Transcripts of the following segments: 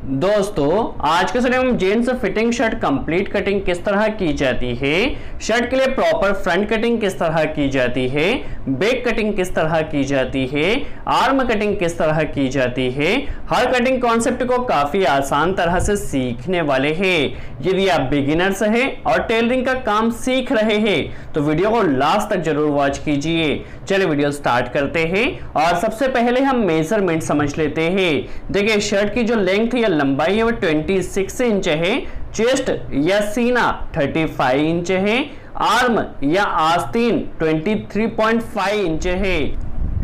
दोस्तों आज के समय में jeans fitting shirt complete cutting किस तरह की जाती है, शर्ट के लिए प्रॉपर फ्रंट कटिंग किस तरह की जाती है, बैक कटिंग किस तरह की जाती है, आर्म कटिंग किस तरह की जाती है, हर कटिंग कॉन्सेप्ट को काफी आसान तरह से सीखने वाले हैं। यदि आप बिगिनर्स हैं और टेलरिंग का काम सीख रहे हैं तो वीडियो को लास्ट तक जरूर वॉच कीजिए। चलिए वीडियो स्टार्ट करते हैं और सबसे पहले हम मेजरमेंट समझ लेते हैं। देखिए शर्ट की जो लेंथ या लंबाई है वो 26 इंच है, चेस्ट या सीना 35 इंच है, आर्म या आस्तीन 23.5 इंच है,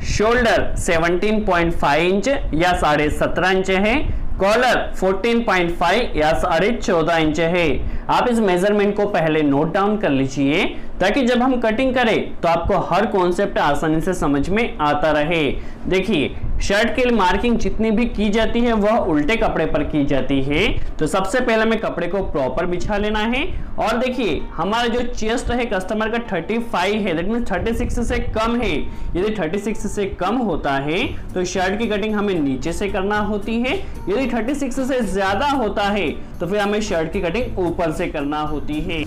शोल्डर 17.5 इंच या 17.5 इंच है, कॉलर 14.5 या 14.5 इंच है। आप इस मेजरमेंट को पहले नोट डाउन कर लीजिए ताकि जब हम कटिंग करें तो आपको हर कॉन्सेप्ट आसानी से समझ में आता रहे। देखिए शर्ट के लिए मार्किंग जितनी भी की जाती है वह उल्टे कपड़े पर की जाती है, तो सबसे पहले हमें कपड़े को प्रॉपर बिछा लेना है। और देखिए हमारा जो चेस्ट है कस्टमर का 35 है, दैट मींस 36 से कम है। यदि 36 से कम होता है तो शर्ट की कटिंग हमें नीचे से करना होती है, यदि 36 से ज्यादा होता है तो फिर हमें शर्ट की कटिंग ऊपर से करना होती है।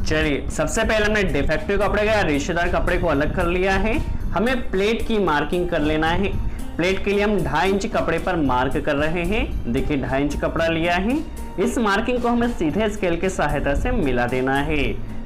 चलिए सबसे पहले हमने डिफेक्टिव कपड़े का या रेशेदार कपड़े को अलग कर लिया है। हमें प्लेट की मार्किंग कर लेना है। प्लेट के लिए हम 2.5 इंच कपड़े पर मार्क कर रहे हैं। देखिए 2.5 इंच कपड़ा लिया है, इस मार्किंग को हमें सीधे स्केल के सहायता से मिला देना है।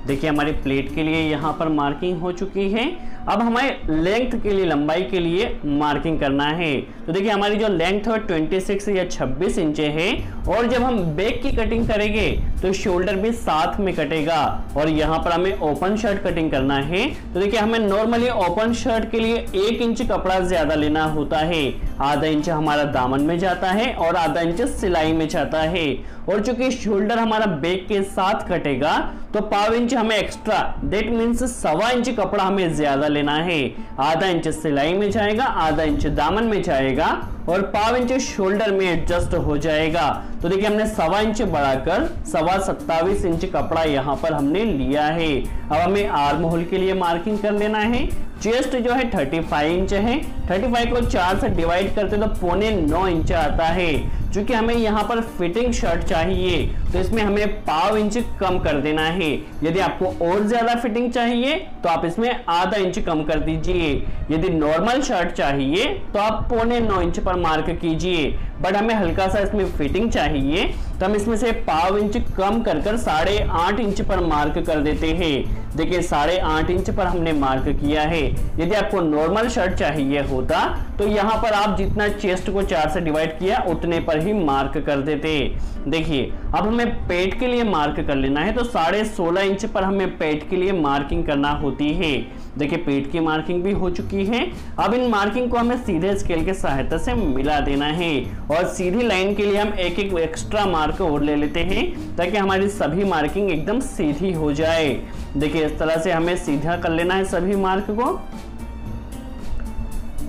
देखिए हमारी प्लेट के लिए यहाँ पर मार्किंग हो चुकी है। अब हमें लेंथ के लिए, लंबाई के लिए मार्किंग करना है। तो देखिए हमारी जो लेंथ है 26 या 26 इंच है, और जब हम बैक की कटिंग करेंगे तो शोल्डर भी साथ में कटेगा। और यहाँ पर हमें ओपन शर्ट कटिंग करना है। तो देखिए हमें नॉर्मली ओपन शर्ट के लिए 1 इंच कपड़ा ज्यादा लेना होता है। आधा इंच हमारा दामन में जाता है और आधा इंच सिलाई में जाता है। और चूंकि शोल्डर हमारा बैक के साथ कटेगा तो 1/4 इंच हमें एक्स्ट्रा, दैट मीन्स 1.25 इंच कपड़ा हमें ज्यादा लेना है। आधा इंच सिलाई में जाएगा, आधा इंच दामन में जाएगा और 1/4 इंच शोल्डर में एडजस्ट हो जाएगा। तो देखिए हमने 1.25 इंच बढ़ाकर 27 इंच कपड़ा यहाँ पर हमने लिया है। अब हमें आर्म होल के लिए मार्किंग कर लेना है। चेस्ट जो है 35 इंच है, 35 को 4 से डिवाइड करते तो 8.25 इंच आता है। क्योंकि हमें यहाँ पर फिटिंग शर्ट चाहिए तो इसमें हमें 1/4 इंच कम कर देना है। यदि आपको और ज्यादा फिटिंग चाहिए तो आप इसमें आधा इंच कम कर दीजिए। यदि नॉर्मल शर्ट चाहिए तो आप 8.25 इंच पर मार्क कीजिए। बट हमें हल्का सा इसमें फिटिंग चाहिए तो हम इसमें से 1/4 इंच कम कर 8.5 इंच पर मार्क कर देते हैं। देखिए 8.5 इंच पर हमने मार्क किया है। यदि आपको नॉर्मल शर्ट चाहिए होता तो यहाँ पर आप जितना चेस्ट को 4 से डिवाइड किया उतने पर ही मार्क कर देते। देखिए अब हमें पेट के लिए मार्क कर लेना है, तो 16.5 इंच पर हमें पेट के लिए मार्किंग करना होती है। देखिए पेट की मार्किंग भी हो चुकी है। अब इन मार्किंग को हमें सीधे स्केल के सहायता से मिला देना है और सीधी लाइन के लिए हम एक एक्स्ट्रा मार्क और ले लेते हैं ताकि हमारी सभी मार्किंग एकदम सीधी हो जाए। देखिए इस तरह से हमें सीधा कर लेना है सभी मार्क को।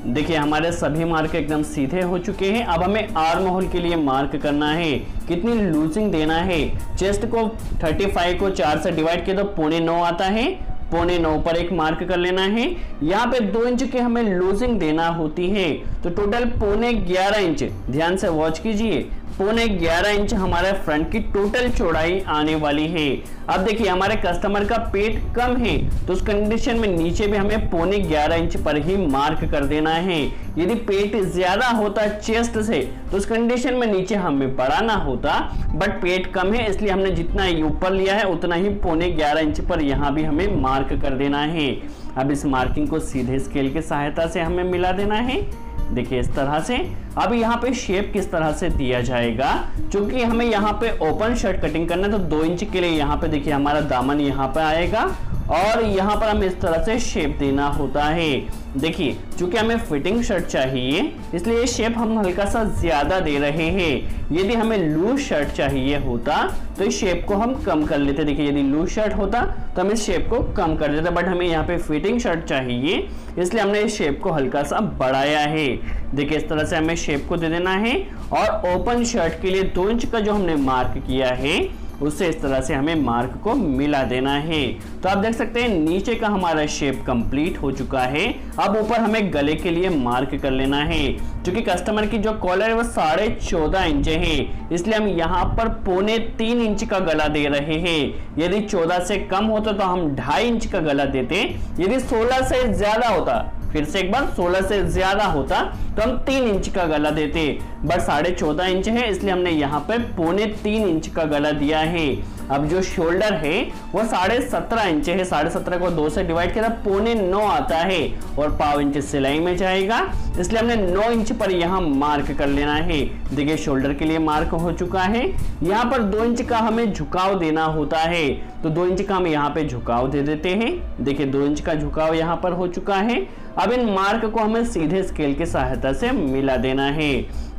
देखिए हमारे सभी मार्क एकदम सीधे हो चुके हैं। अब हमें आर्म होल के लिए मार्क करना है, कितनी लूजिंग देना है। चेस्ट को 35 को 4 से डिवाइड किया तो 9.25 आता है, 9.25 पर एक मार्क कर लेना है। यहाँ पे 2 इंच की हमें लूजिंग देना होती है, तो टोटल 11.25 इंच, ध्यान से वॉच कीजिए, 11.25 इंच हमारे फ्रंट की टोटल चौड़ाई आने वाली है। अब देखिए हमारे कस्टमर का पेट कम है तो उस कंडीशन में नीचे भी हमें 11.25 इंच पर ही मार्क कर देना है। यदि पेट ज्यादा होता चेस्ट से तो उस कंडीशन में नीचे हमें बढ़ाना होता, बट पेट कम है इसलिए हमने जितना ऊपर लिया है उतना ही 11.25 इंच पर यहाँ भी हमें मार्क कर देना है। अब इस मार्किंग को सीधे स्केल की सहायता से हमें मिला देना है। देखिए इस तरह से। अब यहाँ पे शेप किस तरह से दिया जाएगा, क्योंकि हमें यहाँ पे ओपन शर्ट कटिंग करना है तो 2 इंच के लिए यहाँ पे देखिए हमारा दामन यहाँ पे आएगा और यहाँ पर हमें इस तरह से शेप देना होता है। देखिए चूंकि हमें फिटिंग शर्ट चाहिए इसलिए ये शेप हम हल्का सा ज्यादा दे रहे हैं। यदि हमें लूज शर्ट चाहिए होता तो इस शेप को हम कम कर लेते। देखिए यदि लूज शर्ट होता तो हम इस शेप को कम कर देते, बट हमें यहाँ पे फिटिंग शर्ट चाहिए इसलिए हमने इस शेप को हल्का सा बढ़ाया है। देखिए इस तरह से हमें शेप को दे देना है। और ओपन शर्ट के लिए 2 इंच का जो हमने मार्क किया है उससे इस तरह से हमें मार्क को मिला देना है। तो आप देख सकते हैं नीचे का हमारा शेप कंप्लीट हो चुका है। अब ऊपर हमें गले के लिए मार्क कर लेना है। क्योंकि कस्टमर की जो कॉलर है वो 14.5 इंच है, इसलिए हम यहाँ पर 2.25 इंच का गला दे रहे हैं। यदि 14 से कम होता तो हम 2.5 इंच का गला देते। यदि 16 से ज्यादा होता, फिर से एक बार 16 से ज्यादा होता तो हम 3 इंच का गला देते, बट 14.5 इंच है इसलिए हमने यहाँ पे 2.25 इंच का गला दिया है। अब जो शोल्डर है वो 17.5 इंच है, 17.5 को 2 से डिवाइड किया 9.25 आता है और पाव इंच सिलाई में जाएगा, इसलिए हमने 9 इंच पर यहाँ मार्क कर लेना है। देखिए शोल्डर के लिए मार्क हो चुका है। यहाँ पर 2 इंच का हमें झुकाव देना होता है, तो 2 इंच का हम यहाँ पे झुकाव दे देते हैं। देखिए 2 इंच का झुकाव यहाँ पर हो चुका है। अब इन मार्क को हमें सीधे स्केल की सहायता से मिला देना है।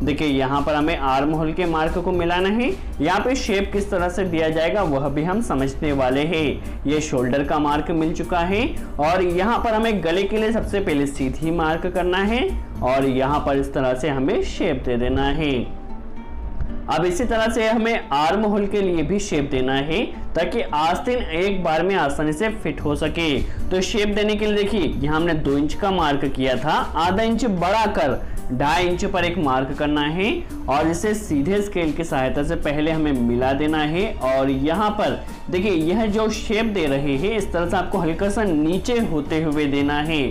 देखिए यहाँ पर हमें आर्म होल के मार्क को मिलाना है। यहाँ पे शेप किस तरह से दिया जाएगा वह भी हम समझने वाले हैं। ये शोल्डर का मार्क मिल चुका है और यहाँ पर हमें गले के लिए सबसे पहले सीधी मार्क करना है और यहाँ पर इस तरह से हमें शेप दे देना है। अब इसी तरह से हमें आर्म होल के लिए भी शेप देना है ताकि आस्तीन एक बार में आसानी से फिट हो सके। तो शेप देने के लिए देखिए यहाँ हमने 2 इंच का मार्क किया था, आधा इंच बढ़ाकर 2.5 इंच पर एक मार्क करना है और इसे सीधे स्केल की सहायता से पहले हमें मिला देना है। और यहाँ पर देखिए यह जो शेप दे रहे हैं इस तरह से आपको हल्का सा नीचे होते हुए देना है।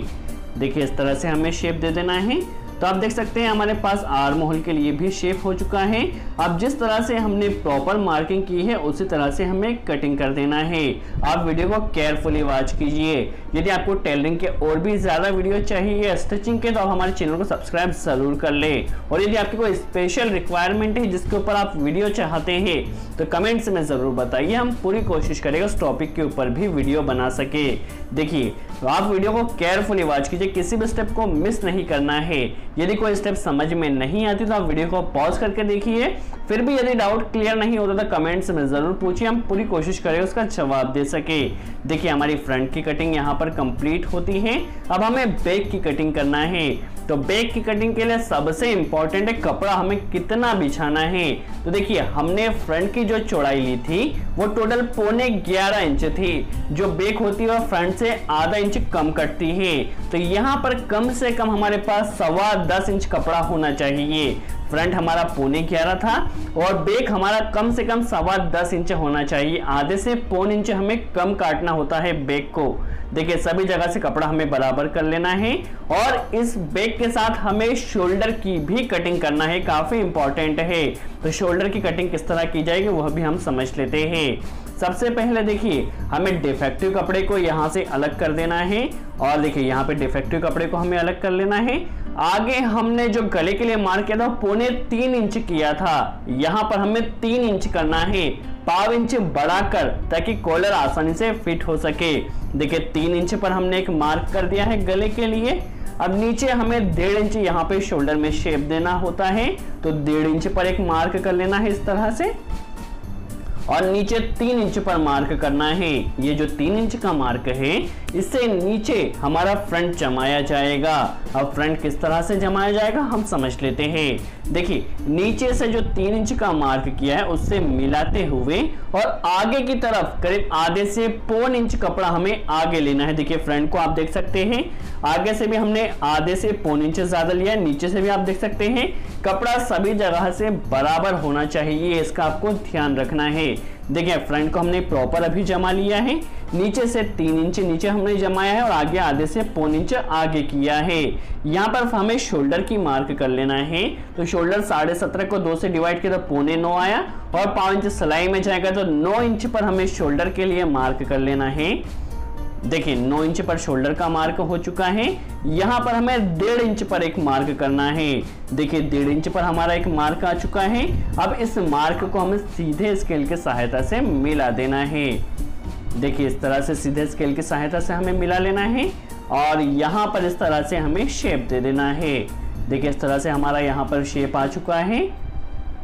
देखिए इस तरह से हमें शेप दे देना है। तो आप देख सकते हैं हमारे पास आर्म होल के लिए भी शेप हो चुका है। अब जिस तरह से हमने प्रॉपर मार्किंग की है उसी तरह से हमें कटिंग कर देना है। आप वीडियो को केयरफुली वॉच कीजिए। यदि आपको टेलरिंग के और भी ज्यादा वीडियो चाहिए स्टिचिंग के तो आप हमारे चैनल को सब्सक्राइब जरूर कर ले। और यदि आपकी कोई स्पेशल रिक्वायरमेंट है जिसके ऊपर आप वीडियो चाहते हैं तो कमेंट्स में जरूर बताइए, हम पूरी कोशिश करेंगे उस टॉपिक के ऊपर भी वीडियो बना सके। देखिए आप वीडियो को केयरफुली वॉच कीजिए, किसी भी स्टेप को मिस नहीं करना है। यदि कोई स्टेप समझ में नहीं आती तो आप वीडियो को पॉज करके देखिए। फिर भी यदि डाउट क्लियर नहीं होता तो कमेंट्स में जरूर पूछिए, हम पूरी कोशिश करेंगे उसका जवाब दे सके। देखिए हमारी फ्रंट की कटिंग यहाँ पर कंप्लीट होती है। अब हमें बैक की कटिंग करना है। तो बैक की कटिंग के लिए सबसे इंपॉर्टेंट है कपड़ा हमें कितना बिछाना है। तो देखिए हमने फ्रंट की जो चौड़ाई ली थी वो टोटल 11.25 इंच थी। जो बैक होती है वो फ्रंट से आधा इंच कम कटती है। तो यहाँ पर कम से कम हमारे पास 10.25 इंच कपड़ा होना चाहिए। फ्रंट हमारा 11.25 था और बैक हमारा कम से कम 10.25 इंच होना चाहिए। आधे से 1.25 इंच हमें कम काटना होता है बैक को। देखिए सभी जगह से कपड़ा हमें बराबर कर लेना है और इस बैक के साथ हमें शोल्डर की भी कटिंग करना है, काफी इंपॉर्टेंट है। तो शोल्डर की कटिंग किस तरह की जाएगी वह भी हम समझ लेते हैं। सबसे पहले देखिए हमें डिफेक्टिव कपड़े को यहाँ से अलग कर देना है और देखिए यहाँ पे डिफेक्टिव कपड़े को हमें अलग कर लेना है। आगे हमने जो गले के लिए मार्क किया था 3.25 इंच किया था, यहाँ पर हमें 3 इंच करना है, पाव इंच बढ़ाकर ताकि कॉलर आसानी से फिट हो सके। देखिए 3 इंच पर हमने एक मार्क कर दिया है गले के लिए। अब नीचे हमें 1.5 इंच यहाँ पे शोल्डर में शेप देना होता है, तो 1.5 इंच पर एक मार्क कर लेना है इस तरह से और नीचे 3 इंच पर मार्क करना है। ये जो 3 इंच का मार्क है इससे नीचे हमारा फ्रंट जमाया जाएगा। अब फ्रंट किस तरह से जमाया जाएगा हम समझ लेते हैं। देखिए नीचे से जो 3 इंच का मार्क किया है उससे मिलाते हुए और आगे की तरफ करीब आधे से 1.25 इंच कपड़ा हमें आगे लेना है। देखिए फ्रंट को आप देख सकते हैं, आगे से भी हमने आधे से 1.25 इंच ज्यादा लिया है, नीचे से भी आप देख सकते हैं। कपड़ा सभी जगह से बराबर होना चाहिए, इसका आपको ध्यान रखना है। देखिए फ्रंट को हमने प्रॉपर अभी जमा लिया है, नीचे से 3 इंच नीचे हमने जमाया है और आगे आधे से 1.25 इंच आगे किया है। यहाँ पर हमें शोल्डर की मार्क कर लेना है। तो शोल्डर 17.5 को 2 से डिवाइड किया तो 9.25 आया और पाव इंच सिलाई में जाएगा तो 9 इंच पर हमें शोल्डर के लिए मार्क कर लेना है। देखिए 9 इंच पर शोल्डर का मार्क हो चुका है। यहाँ पर हमें 1.5 इंच पर एक मार्क करना है। देखिए 1.5 इंच पर हमारा एक मार्क आ चुका है। अब इस मार्क को हमें सीधे स्केल की सहायता से मिला देना है। देखिए इस तरह से सीधे स्केल की सहायता से हमें मिला लेना है और यहाँ पर इस तरह से हमें शेप दे देना है। देखिए इस तरह से हमारा यहाँ पर शेप आ चुका है।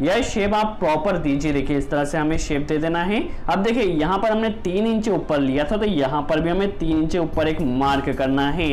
यह शेप आप प्रॉपर दीजिए। देखिए इस तरह से हमें शेप दे देना है। अब देखिए यहाँ पर हमने 3 इंच ऊपर लिया था तो यहाँ पर भी हमें 3 इंच ऊपर एक मार्क करना है।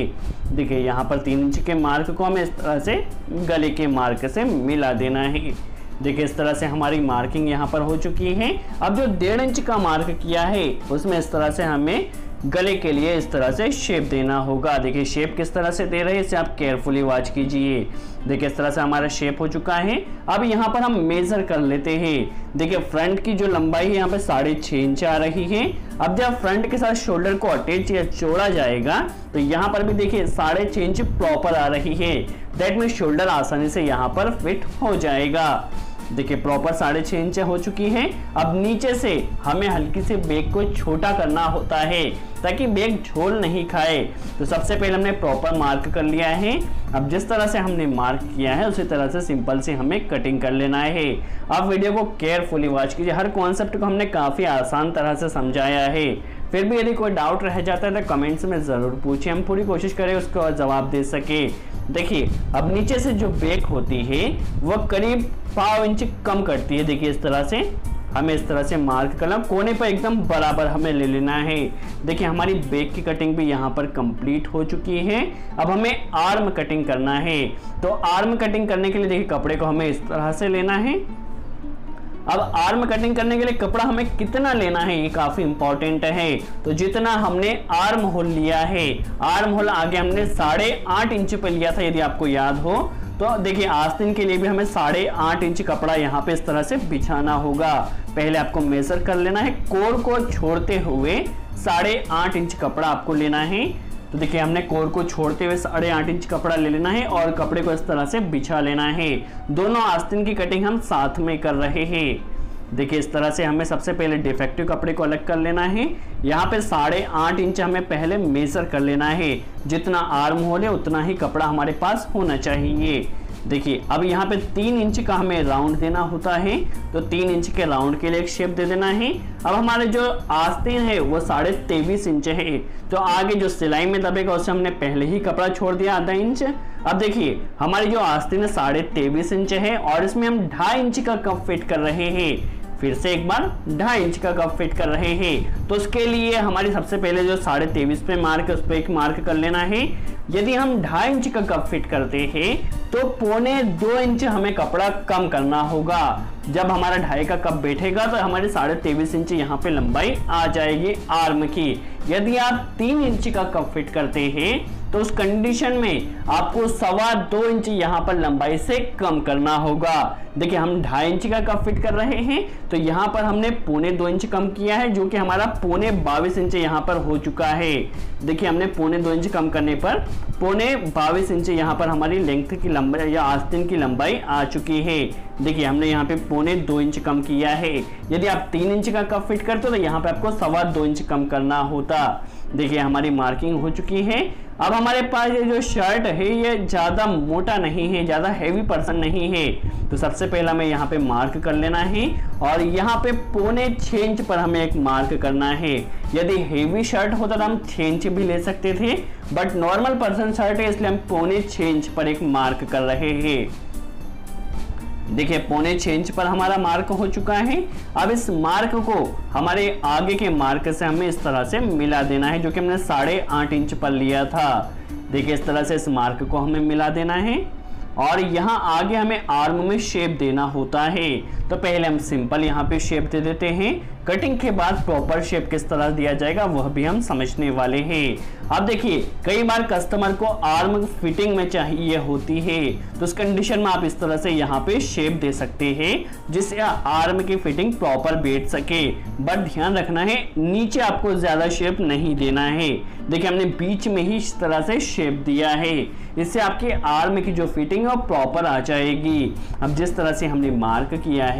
देखिए यहाँ पर 3 इंच के मार्क को हमें इस तरह से गले के मार्क से मिला देना है। देखिए इस तरह से हमारी मार्किंग यहाँ पर हो चुकी है। अब जो 1.5 इंच का मार्क किया है उसमें इस तरह से हमें गले के लिए इस तरह से शेप देना होगा। देखिए शेप किस तरह से दे रहे हैं इसे आप केयरफुली वॉच कीजिए। देखिए इस तरह से हमारा शेप हो चुका है। अब यहाँ पर हम मेजर कर लेते हैं। देखिए फ्रंट की जो लंबाई है यहाँ पे 6.5 इंच आ रही है। अब जब फ्रंट के साथ शोल्डर को अटैच या जोड़ा जाएगा तो यहाँ पर भी देखिए 6.5 इंच प्रॉपर आ रही है। दैट मीन शोल्डर आसानी से यहाँ पर फिट हो जाएगा। देखिए प्रॉपर 6.5 इंच हो चुकी है। अब नीचे से हमें हल्की से बैग को छोटा करना होता है ताकि बैग झोल नहीं खाए। तो सबसे पहले हमने प्रॉपर मार्क कर लिया है। अब जिस तरह से हमने मार्क किया है उसी तरह से सिंपल से हमें कटिंग कर लेना है। आप वीडियो को केयरफुली वॉच कीजिए। हर कॉन्सेप्ट को हमने काफ़ी आसान तरह से समझाया है। फिर भी यदि कोई डाउट रह जाता है तो कमेंट्स में ज़रूर पूछिए, हम पूरी कोशिश करें उसको जवाब दे सके। देखिए अब नीचे से जो बैक होती है वह करीब 1/2 इंच कम करती है। देखिए इस तरह से हमें इस तरह से मार्क करना, कोने पर एकदम बराबर हमें ले लेना है। देखिए हमारी बैक की कटिंग भी यहाँ पर कंप्लीट हो चुकी है। अब हमें आर्म कटिंग करना है। तो आर्म कटिंग करने के लिए देखिए कपड़े को हमें इस तरह से लेना है। अब आर्म कटिंग करने के लिए कपड़ा हमें कितना लेना है ये काफी इंपॉर्टेंट है। तो जितना हमने आर्म होल लिया है, आर्म होल आगे हमने 8.5 इंच पे लिया था यदि आपको याद हो। तो देखिए आस्तीन के लिए भी हमें 8.5 इंच कपड़ा यहाँ पे इस तरह से बिछाना होगा। पहले आपको मेजर कर लेना है। कोर को छोड़ते हुए 8.5 इंच कपड़ा आपको लेना है। तो देखिए हमने कोर को छोड़ते हुए 8.5 इंच कपड़ा ले लेना है और कपड़े को इस तरह से बिछा लेना है। दोनों आस्तीन की कटिंग हम साथ में कर रहे हैं। देखिए इस तरह से हमें सबसे पहले डिफेक्टिव कपड़े को अलग कर लेना है। यहाँ पे 8.5 इंच हमें पहले मेजर कर लेना है। जितना आर्म होल है उतना ही कपड़ा हमारे पास होना चाहिए। देखिए अब यहाँ पे 3 इंच का हमें राउंड देना होता है। तो 3 इंच के राउंड के लिए एक शेप दे देना है। अब हमारे जो आस्तीन है वो 23.5 इंच है। तो आगे जो सिलाई में दबेगा उससे हमने पहले ही कपड़ा छोड़ दिया आधा इंच। अब देखिए हमारी जो आस्तीन है 23.5 इंच है और इसमें हम 2.5 इंच का कप फिट कर रहे हैं। फिर से एक बार 2.5 इंच का कप फिट कर रहे हैं। तो उसके लिए हमारी सबसे पहले जो 23.5 पे मार्क है उस पर एक मार्क कर लेना है। यदि हम 2.5 इंच का कप फिट करते हैं तो 1.25 इंच हमें कपड़ा कम करना होगा। जब हमारा 2.5 का कप बैठेगा तो हमारी 23.5 इंच यहाँ पे लंबाई आ जाएगी आर्म की। यदि आप 3 इंच का कप फिट करते हैं तो उस कंडीशन में आपको 2.25 इंच यहाँ पर लंबाई से कम करना होगा। देखिए हम 2.5 इंच का कप फिट कर रहे हैं तो यहाँ पर हमने 1.25 इंच कम किया है जो कि हमारा 22 इंच यहाँ पर हो चुका है। देखिए हमने 2.25 इंच कम करने पर 22 इंच यहाँ पर हमारी लेंथ की लंबाई या आस्तीन की लंबाई आ चुकी है। देखिए हमने यहाँ पे 2.25 इंच कम किया है। यदि आप 3 इंच का कप फिट करते हो तो यहाँ पे आपको 2.25 इंच कम करना होता। देखिए हमारी मार्किंग हो चुकी है। अब हमारे पास ये जो शर्ट है ये ज़्यादा मोटा नहीं है, ज़्यादा हैवी पर्सन नहीं है। तो सबसे पहला हमें यहाँ पे मार्क कर लेना है और यहाँ पे 5.25 इंच पर हमें एक मार्क करना है। यदि हेवी शर्ट होता तो हम 6 इंच भी ले सकते थे, बट नॉर्मल पर्सन शर्ट है इसलिए हम 5.25 इंच पर एक मार्क कर रहे हैं। देखिए 5.25 इंच पर हमारा मार्क हो चुका है। अब इस मार्क को हमारे आगे के मार्क से हमें इस तरह से मिला देना है जो कि हमने 8.5 इंच पर लिया था। देखिए इस तरह से इस मार्क को हमें मिला देना है और यहाँ आगे हमें आर्म में शेप देना होता है। तो पहले हम सिंपल यहाँ पे शेप दे देते हैं। कटिंग के बाद प्रॉपर शेप किस तरह दिया जाएगा वह भी हम समझने वाले हैं। अब देखिए कई बार कस्टमर को आर्म फिटिंग में चाहिए होती है तो उस कंडीशन में आप इस तरह से यहाँ पे शेप दे सकते हैं जिससे आर्म की फिटिंग प्रॉपर बैठ सके। बट ध्यान रखना है नीचे आपको ज्यादा शेप नहीं देना है। देखिए हमने बीच में ही इस तरह से शेप दिया है, इससे आपके आर्म की जो फिटिंग है वो प्रॉपर आ जाएगी। अब जिस तरह से हमने मार्क किया है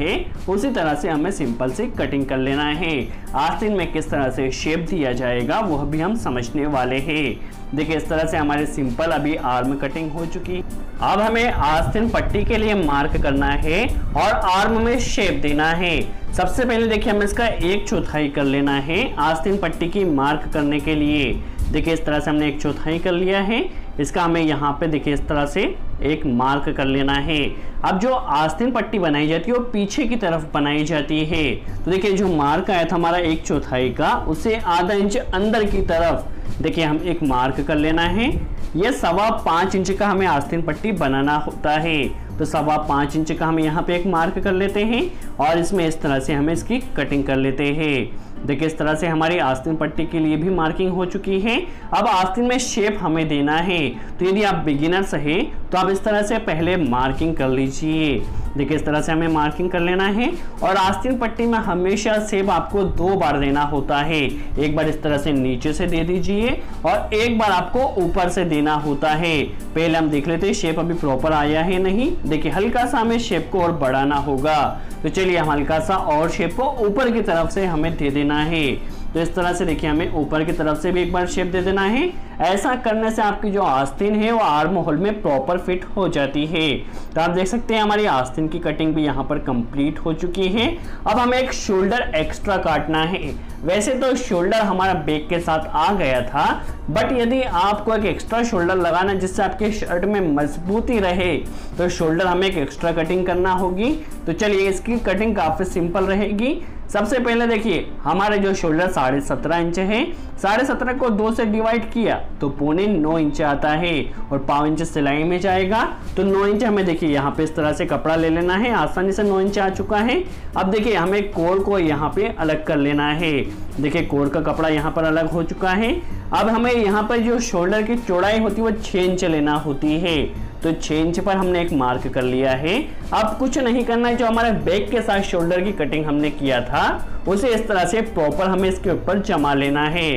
उसी तरह से हमें सिंपल से कटिंग कर लेना है। आस्तीन में किस तरह से शेप दिया जाएगा वह भी हम समझने वाले हैं। देखिए इस तरह से हमारे सिंपल अभी आर्म कटिंग हो चुकी। अब हमें आस्तीन पट्टी के लिए मार्क करना है और आर्म में शेप देना है। सबसे पहले देखिए हमें इसका 1/4 कर लेना है आस्तीन पट्टी की मार्क करने के लिए। देखिए इस तरह से हमने 1/4 कर लिया है। इसका हमें यहाँ पे देखिए इस तरह से एक मार्क कर लेना है। अब जो आस्तीन पट्टी बनाई जाती है वो पीछे की तरफ बनाई जाती है। तो देखिए जो मार्क आया था हमारा 1/4 का उसे आधा इंच अंदर की तरफ देखिए हम एक मार्क कर लेना है। यह 5.25 इंच का हमें आस्तीन पट्टी बनाना होता है। तो 5.25 इंच का हम यहाँ पे एक मार्क कर लेते हैं और इसमें इस तरह से हमें इसकी कटिंग कर लेते हैं। देखिए इस तरह से हमारी आस्तीन पट्टी के लिए भी मार्किंग हो चुकी है। अब आस्तीन में शेप हमें देना है, तो यदि आप बिगिनर्स हैं तो आप इस तरह से पहले मार्किंग कर लीजिए। देखिए इस तरह से हमें मार्किंग कर लेना है और आस्तीन पट्टी में हमेशा शेप आपको 2 बार देना होता है। एक बार इस तरह से नीचे से दे दीजिए और एक बार आपको ऊपर से देना होता है। पहले हम देख लेते हैं शेप अभी प्रॉपर आया है नहीं। देखिए हल्का सा हमें शेप को और बढ़ाना होगा, तो चलिए हम हल्का सा और शेप को ऊपर की तरफ से हमें दे देना है। तो इस तरह से देखिए हमें ऊपर की तरफ से भी एक बार शेप दे देना है। ऐसा करने से आपकी जो आस्तीन है वो आर्म होल में प्रॉपर फिट हो जाती है। तो आप देख सकते हैं हमारी आस्तीन की कटिंग भी यहाँ पर कंप्लीट हो चुकी है। अब हमें एक शोल्डर एक्स्ट्रा काटना है। वैसे तो शोल्डर हमारा बैक के साथ आ गया था, बट यदि आपको एक एक्स्ट्रा शोल्डर लगाना जिससे आपके शर्ट में मजबूती रहे तो शोल्डर हमें एक एक्स्ट्रा कटिंग करना होगी। तो चलिए इसकी कटिंग काफी सिंपल रहेगी। सबसे पहले देखिए हमारे जो शोल्डर 17.5 इंच है, 17.5 को 2 से डिवाइड किया तो 9.25 इंच आता है और 0.5 इंच सिलाई में जाएगा। तो 9 इंच हमें देखिए यहाँ पे इस तरह से कपड़ा ले लेना है। आसानी से 9 इंच आ चुका है। अब देखिए हमें कोर को यहाँ पे अलग कर लेना है। देखिए कोर का कपड़ा यहाँ पर अलग हो चुका है। अब हमें यहाँ पर जो शोल्डर की चौड़ाई होती है वो 6 इंच लेना होती है। तो 6 इंच पर हमने एक मार्क कर लिया है। अब कुछ नहीं करना है, जो हमारे बैक के साथ शोल्डर की कटिंग हमने किया था उसे इस तरह से प्रॉपर हमें इसके ऊपर जमा लेना है।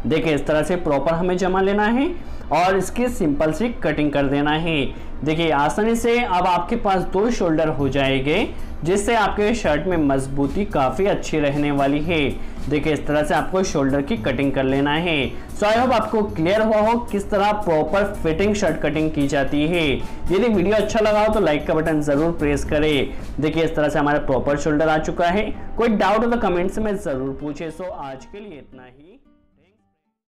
देखिए इस तरह से प्रॉपर हमें जमा लेना है और इसकी सिंपल सी कटिंग कर देना है। देखिए आसानी से अब आपके पास 2 शोल्डर हो जाएंगे, जिससे आपके शर्ट में मजबूती काफ़ी अच्छी रहने वाली है। देखिए इस तरह से आपको शोल्डर की कटिंग कर लेना है। सो आई होप आपको क्लियर हुआ हो किस तरह प्रॉपर फिटिंग शर्ट कटिंग की जाती है। यदि वीडियो अच्छा लगा हो तो लाइक का बटन ज़रूर प्रेस करें। देखिए इस तरह से हमारा प्रॉपर शोल्डर आ चुका है। कोई डाउट हो तो कमेंट्स में ज़रूर पूछे। सो आज के लिए इतना ही।